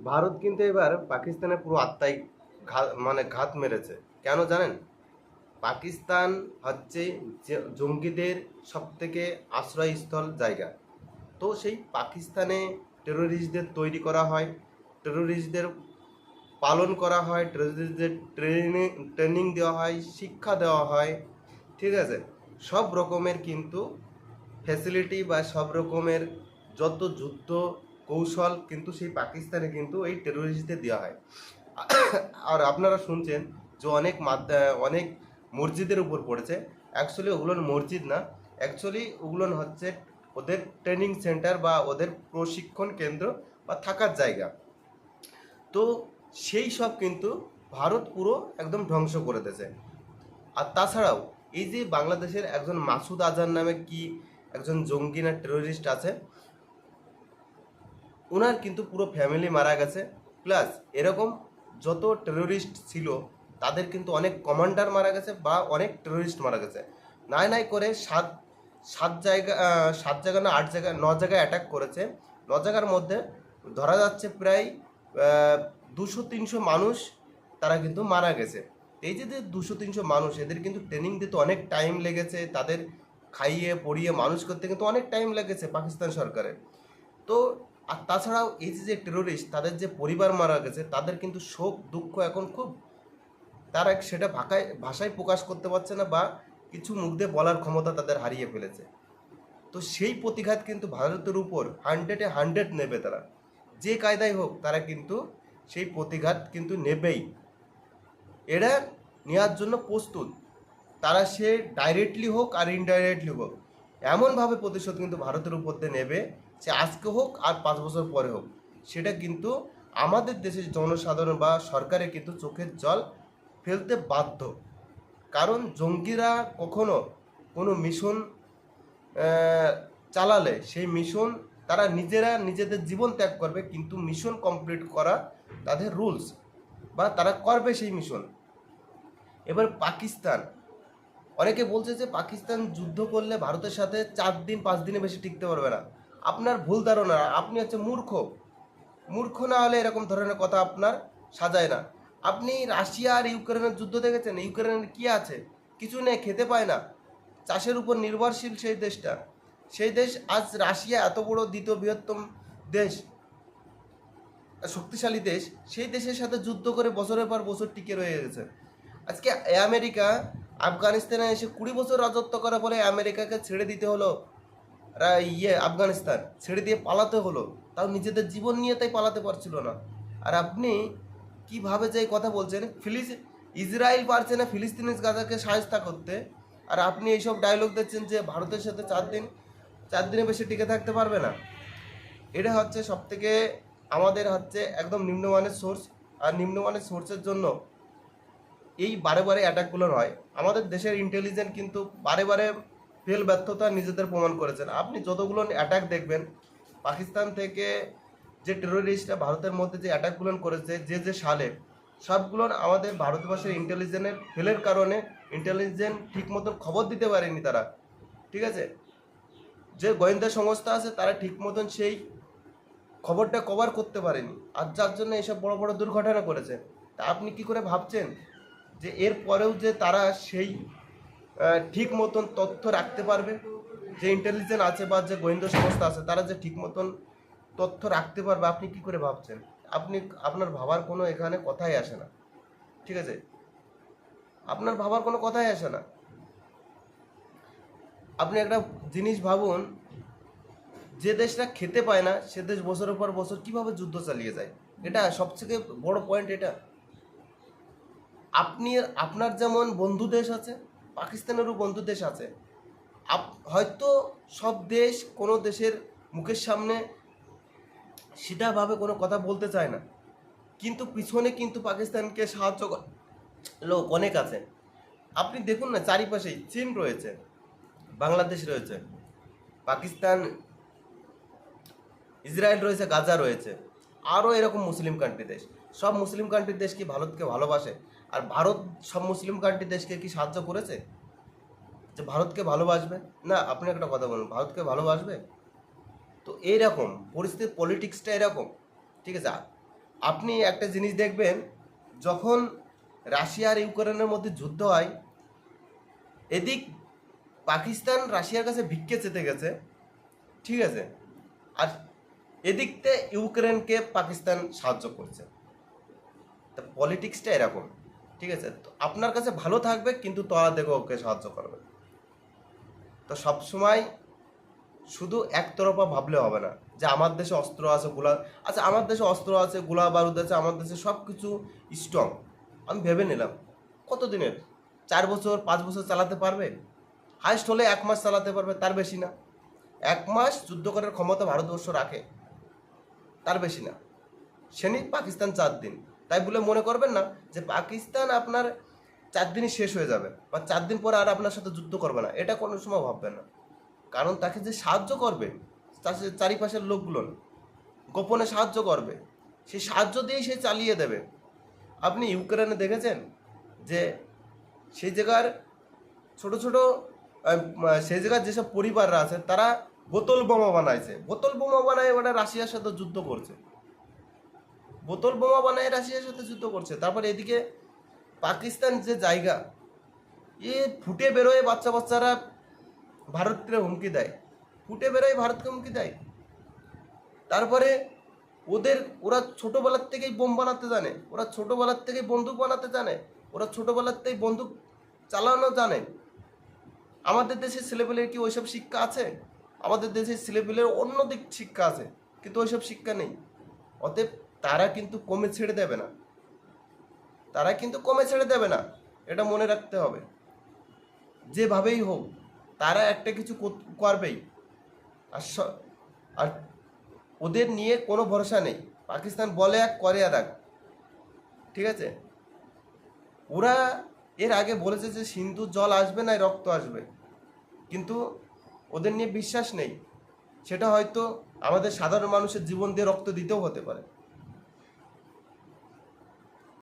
ভারত কিন্তু এবার পাকিস্তানের পুরো আত্মায় ঘাত মেরেছে। কেন জানেন? পাকিস্তান হচ্ছে যে জঙ্গিদের সবথেকে আশ্রয়স্থল জায়গা। তো সেই পাকিস্তানে টেরোরিস্টদের তৈরি করা হয়, টেরোরিস্টদের পালন করা হয়, টেরোরিস্টদের ট্রেনিং দেওয়া হয়, শিক্ষা দেওয়া হয়। ঠিক আছে? সব রকমের কিন্তু ফ্যাসিলিটি বা সব রকমের যত যুদ্ধ কৌশল কিন্তু সেই পাকিস্তানে কিন্তু এই টেরোরিস্টদের দেওয়া হয়। আর আপনারা শুনছেন যে অনেক মসজিদের উপর পড়েছে। অ্যাকচুয়ালি ওগুলো মসজিদ না, অ্যাকচুয়ালি ওগুলো হচ্ছে ওদের ট্রেনিং সেন্টার বা ওদের প্রশিক্ষণ কেন্দ্র বা থাকার জায়গা। তো সেই সব কিন্তু ভারত পুরো একদম ধ্বংস করে দিয়েছে। আর তাছাড়াও এই যে বাংলাদেশের একজন মাসুদ আজহার নামে কি একজন জঙ্গি না টেরোরিস্ট আছে, ওনার কিন্তু পুরো ফ্যামিলি মারা গেছে। প্লাস এরকম যত টেরোরিস্ট ছিল তাদের কিন্তু অনেক কমান্ডার মারা গেছে বা অনেক টেরোরিস্ট মারা গেছে। নাই নাই করে সাত জায়গা না আট জায়গা 9 জায়গায় অ্যাটাক করেছে। 9 জায়গার মধ্যে ধরা যাচ্ছে প্রায় 200-300 মানুষ তারা কিন্তু মারা গেছে। এই যে 200-300 মানুষ, এদের কিন্তু ট্রেনিং দিতে অনেক টাইম লেগেছে, তাদের খাইয়ে পড়িয়ে মানুষ করতে কিন্তু অনেক টাইম লেগেছে পাকিস্তান সরকারের। তো আর তাছাড়াও এই যে টেরোরিস্ট তাদের যে পরিবার মারা গেছে তাদের কিন্তু শোক দুঃখ এখন খুব, তারা সেটা ভাষায় প্রকাশ করতে পারছে না বা কিছু মুখ দিয়ে বলার ক্ষমতা তাদের হারিয়ে ফেলেছে। তো সেই প্রতিঘাত কিন্তু ভারতের উপর 100-এ 100 নেবে তারা, যে কায়দায় হোক তারা কিন্তু সেই প্রতিঘাত কিন্তু নেবেই। এরা নেওয়ার জন্য প্রস্তুত, তারা সে ডাইরেক্টলি হোক আর ইনডাইরেক্টলি হোক এমনভাবে প্রতিশোধ কিন্তু ভারতের উপর দিয়ে নেবে, সে আজকে হোক আর 5 বছর পরে হোক। সেটা কিন্তু আমাদের দেশের জনসাধারণ বা সরকারের কিন্তু চোখের জল ফেলতে বাধ্য। কারণ জঙ্গিরা কখনো কোনো মিশন চালালে সেই মিশন তারা নিজেরা নিজেদের জীবন ত্যাগ করবে, কিন্তু মিশন কমপ্লিট করা তাদের রুলস বা তারা করবে সেই মিশন। এবার পাকিস্তান, অনেকে বলছে যে পাকিস্তান যুদ্ধ করলে ভারতের সাথে 4 দিন 5 দিনে বেশি টিকতে পারবে না। আপনার ভুল ধারণা, আপনি হচ্ছে মূর্খ। মূর্খ না হলে এরকম ধরনের কথা আপনার সাজায় না। আপনি রাশিয়া আর ইউক্রেনের যুদ্ধ দেখেছেন? ইউক্রেনের কি আছে? কিছু নেই, খেতে পায় না, চাষের উপর নির্ভরশীল সেই দেশটা। সেই দেশ আজ রাশিয়া এত বড় দ্বিতীয় বৃহত্তম দেশ, শক্তিশালী দেশ, সেই দেশের সাথে যুদ্ধ করে বছরের পর বছর টিকে রয়ে গেছে। আজকে আমেরিকা আফগানিস্তানে এসে 20 বছর রাজত্ব করার পরে আমেরিকাকে ছেড়ে দিতে হলো, আফগানিস্তান ছেড়ে দিয়ে পালাতে হলো, তাও নিজেদের জীবন নিয়ে তাই পালাতে পারছিল না। আর আপনি কিভাবে যে কথা বলছেন, ইসরায়েল পারছে না ফিলিস্তিনি গাজাকে সাহায্য করতে, আর আপনি এইসব ডায়লগ দিচ্ছেন যে ভারতের সাথে 4 দিনের বেশি টিকে থাকতে পারবে না। এটা হচ্ছে সব থেকে আমাদের হচ্ছে একদম নিম্নমানের সোর্স। আর নিম্নমানের সোর্সের জন্য এই বারে বারে অ্যাটাকগুলো হয়। আমাদের দেশের ইন্টেলিজেন্ট কিন্তু বারে বারে ব্যর্থতা নিজেদের প্রমাণ করেছেন। আপনি যতগুলো অ্যাটাক দেখবেন পাকিস্তান থেকে, যে টেরোরিস্টরা ভারতের মধ্যে যে অ্যাটাকগুলো করেছে যে সালে, সবগুলো আমাদের ভারতবর্ষের ইন্টেলিজেন্টের ফেলের কারণে, ইন্টেলিজেন্ট ঠিক মতন খবর দিতে পারেনি তারা। ঠিক আছে? যে গোয়েন্দা সংস্থা আছে তারা ঠিক মতন সেই খবরটা কভার করতে পারেনি, আর যার জন্য এসব বড় বড় দুর্ঘটনা করেছে। তা আপনি কি করে ভাবছেন যে এর পরেও যে তারা সেই ঠিক মতন তথ্য রাখতে পারবে? যে ইন্টেলিজেন্স আছে বা যে গোয়েন্দা সংস্থা আছে তারা যে ঠিক মতন তথ্য রাখতে পারবে, আপনি কি করে ভাবছেন? আপনার ভাবার কোনো এখানে কথাই আসে না। ঠিক আছে? আপনার ভাবার কোনো কথাই আসে না। আপনি একটা জিনিস ভাবুন, যে দেশটা খেতে পায় না সে দেশ বছরের পর বছর কিভাবে যুদ্ধ চালিয়ে যায়। এটা সবথেকে বড় পয়েন্ট। এটা আপনি, আপনার যেমন বন্ধু দেশ আছে, পাকিস্তানেরও বন্ধু দেশ আছে। হয়তো সব দেশ কোনো দেশের মুখের সামনে সিধাভাবে কোনো কথা বলতে চায় না, কিন্তু পিছনে কিন্তু পাকিস্তানকে সাহায্য লোক অনেক আছে। আপনি দেখুন না, চারিপাশেই চীন রয়েছে, বাংলাদেশ রয়েছে, পাকিস্তান, ইসরায়েল রয়েছে, গাজা রয়েছে, আরও এরকম মুসলিম কান্ট্রি দেশ। সব মুসলিম কান্ট্রির দেশ কি ভারতকে ভালোবাসে? আর ভারত সব মুসলিম কান্ট্রি দেশকে কি সাহায্য করেছে যে ভারতকে ভালোবাসবে? না। আপনি একটা কথা বলুন, ভারতকে ভালোবাসবে? তো এইরকম পরিস্থিতি, পলিটিক্সটা এরকম। ঠিক আছে? আপনি একটা জিনিস দেখবেন, যখন রাশিয়া আর ইউক্রেনের মধ্যে যুদ্ধ হয়, এদিক পাকিস্তান রাশিয়ার কাছে ভিক্ষে চেতে গেছে, ঠিক আছে, আর এদিকতে ইউক্রেনকে পাকিস্তান সাহায্য করছে। তা পলিটিক্সটা এরকম, ঠিক আছে। তো আপনার কাছে ভালো থাকবে কিন্তু তলা দেখে ওকে সাহায্য করবে। তো সবসময় শুধু একতরফা ভাবলে হবে না যে আমার দেশে অস্ত্র আছে, আচ্ছা আমার দেশে অস্ত্র আছে, গোলা বারুদ আছে, আমার দেশে সব কিছু স্ট্রং, আমি ভেবে নিলাম কত দিনের, 4 বছর 5 বছর চালাতে পারবে, হাইস্ট হলে 1 মাস চালাতে পারবে, তার বেশি না। 1 মাস যুদ্ধ করার ক্ষমতা ভারতবর্ষ রাখে, তার বেশি না। সেনি পাকিস্তান 4 দিন, তাই বলে মনে করবেন না যে পাকিস্তান আপনার 4 দিনই শেষ হয়ে যাবে বা 4 দিন পরে আর আপনার সাথে যুদ্ধ করবে না, এটা কোনো সময় ভাববেন না। কারণ তাকে যে সাহায্য করবে, তার চারিপাশের লোকগুলো গোপনে সাহায্য করবে, সেই সাহায্য দিয়েই সে চালিয়ে দেবে। আপনি ইউক্রেনে দেখেছেন যে সেই জায়গার ছোট ছোট সেই জায়গার যেসব পরিবাররা আছে তারা বোতল বোমা বানাইছে, বোতল বোমা বানায় ওরা রাশিয়ার সাথে যুদ্ধ করছে, বোতল বোমা বানায় রাশিয়ার সাথে যুদ্ধ করছে। তারপর এদিকে পাকিস্তান যে জায়গা, ফুটে বেরোয় বাচ্চারা ভারতকে হুমকি দেয়, ফুটে বেরোয় ভারতকে হুমকি দেয়। তারপরে ওরা ছোটবেলার থেকেই বোম বানাতে জানে, ওরা ছোটবেলার থেকেই বন্দুক বানাতে জানে, ওরা ছোটবেলার থেকেই বন্দুক চালানো জানে। আমাদের দেশের ছেলেপেলের কি ওইসব শিক্ষা আছে? আমাদের দেশের ছেলেপেলের অন্য দিক শিক্ষা আছে, কিন্তু ওইসব শিক্ষা নেই। অতএব তারা কিন্তু কমে ছেড়ে দেবে না, তারা কিন্তু কমে ছেড়ে দেবে না, এটা মনে রাখতে হবে। যেভাবেই হোক তারা একটা কিছু করবেই। আর আর ওদের নিয়ে কোনো ভরসা নেই। পাকিস্তান বলে এক, করে আর এক, ঠিক আছে। ওরা এর আগে বলেছে যে সিন্ধুর জল আসবে না রক্ত আসবে, কিন্তু ওদের নিয়ে বিশ্বাস নেই। সেটা হয়তো আমাদের সাধারণ মানুষের জীবন দিয়ে রক্ত দিতেও হতে পারে।